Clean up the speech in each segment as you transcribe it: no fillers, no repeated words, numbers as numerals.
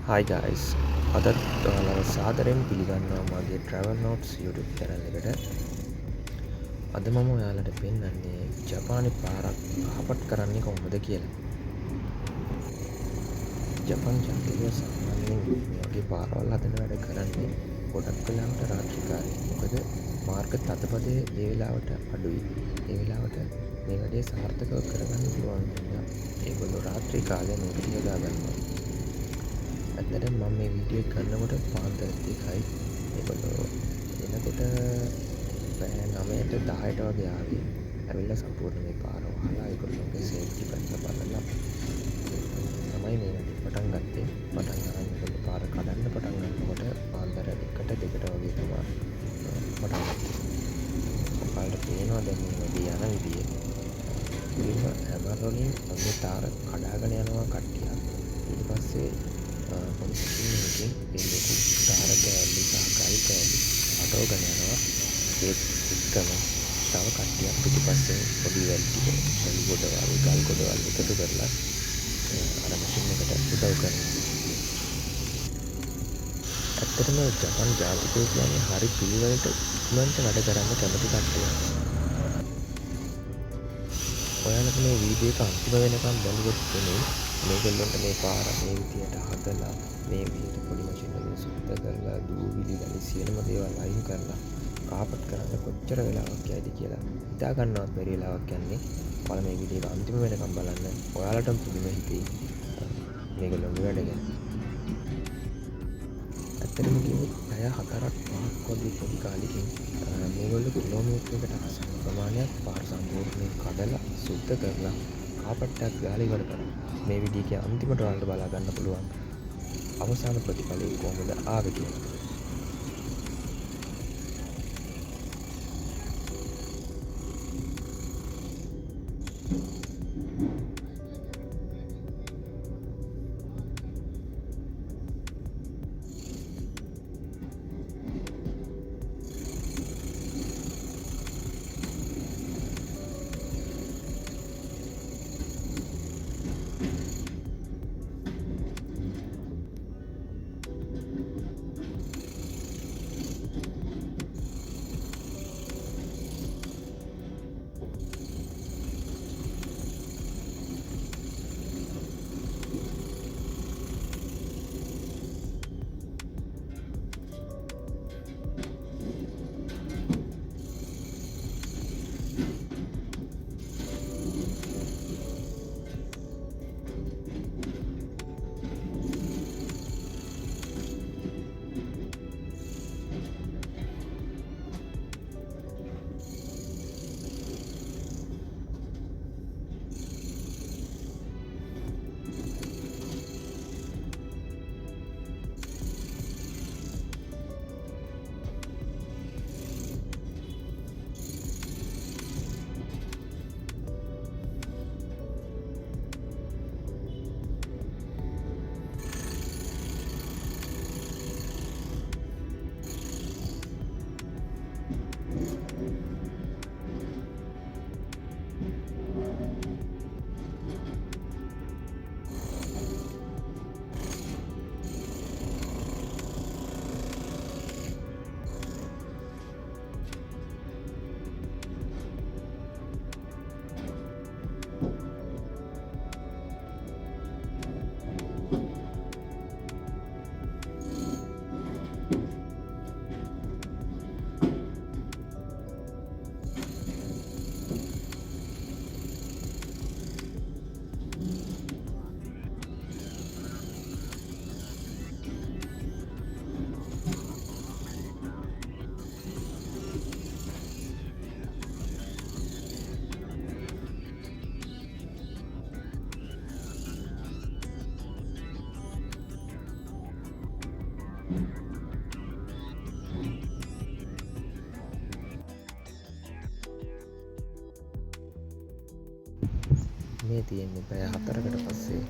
Hi guys, අදත් ඔයාලව සාදරයෙන් පිළිගන්නවා මගේ Travel Notes YouTube channel එකට. අද මම ඔයාලට පෙන්වන්නේ ජපානයේ පාරක් කහපත් කරන්නේ කොහොමද කියලා. ජපාන් ජනතාව සාමාන්‍යයෙන් මේ වගේ පාරවල් හදන වැඩ කරන්නේ ගොඩක් වෙලාවට රාත්‍රී කාලේ. මොකද මාර්ග තදබදය ඒ වෙලාවට අඩුයි. ඒ වෙලාවට මේ වැඩේ සාර්ථකව කරගන්න පුළුවන් නිසා ඒගොල්ලෝ රාත්‍රී කාලේ මේකට යොදා ගන්නවා. ඇත්තටම මම මේ වීඩියෝ එක කරනකොට පාන්දර 2යි. ඒගොල්ලෝ එනකොට පැය 9ට 10ට වගේ ආවේ. ඇවිල්ලා සම්පූර්ණ මේ පාර වහලා ඒගොල්ලෝගේ සේෆ්ටි පැත්ත බලලා තමයි මේ වැඩේ පටන් ගත්තේ. පටන් ගන්න ඒගොල්ලෝ පාර කඩන්න පටන් ගන්නකොට පාන්දර 1ට 2ට වගේ තමයි පටන් ගත්තේ. ඔයාලට පේනවා දැන් මේ වැඩේ යන විදිය. මුලින්ම හැමර වලින් මේ තාර කඩාගෙන යනවා කට්ටියක්. ඊට පස්සේ පොඩි මැෂින් එකකින් ඒ ලොකු තාර කෑලි සහ ගල් කෑලි අටවගෙන යනවා. ඒත් එක්කම තව කට්ටියක් පිටිපස්සෙන් පොඩි වැල් ටික වැලි ගොඩවල් ගල් ගොඩවල් එකතු කරලා අර මැෂින් එකට උදව් කරනවා. ඇත්තටම ජපාන් ජාතිකයෝ කියන්නේ හරි පිළිවෙලට ඉක්මනට වැඩ කරන්න කැමති කට්ටියක්. ඔයාලට මේ වීඩියෝ එක අන්තිම වෙනකම් බලුවොත් එන්නේ මේගොල්ලන්ට මේ පාර මේ විදියට හදලා මේ විදියට පොඩි මැෂින් එකකින් සුද්ධ කරලා දූවිලි වැලි සියලුම දේවල් අයින් කරලා කාපට් කරන්න කොච්චර වෙලාවක් යයිද කියලා හිතා ගන්නවත් බැරි වෙලාවක් යන්නේ. ඔයාලා මේ වීඩියෝ එක අන්තිම වෙනකම් බලන්න. ඔයාලටම පුදුම හිතෙයි මේගොල්ලන්ගේ වැඩ ගැන. ඇත්තටම කිව්වොත් පැය 4ක් 5ක් වගේ පොඩි කාලෙකින් මේගොල්ලෝ කිලෝමීටරයකට ආසන්න ප්‍රමාණයක් පාර සම්පූර්ණයෙන් කඩලා සුද්ධ කරලා කාපට්ටයක් ගාලා ඉවර කරනවා. මේ වීඩියෝ එකේ අන්තිමට ඔයාලට බලා ගන්න පුළුවන් අවසාන ප්‍රතිඵලය කොහොමද ආවේ කියලා. මේ තියෙන්නේ පැය 4කට පස්සේ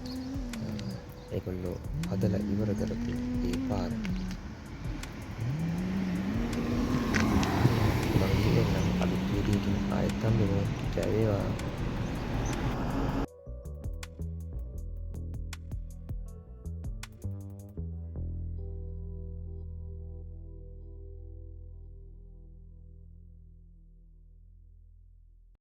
ඒගොල්ලෝ හදලා ඉවර කරපු ඒ පාර. මම කියන්නේ අලුත් වීඩියෝ එකකින් ආයෙත් හම්බෙමු. ජය වේවා.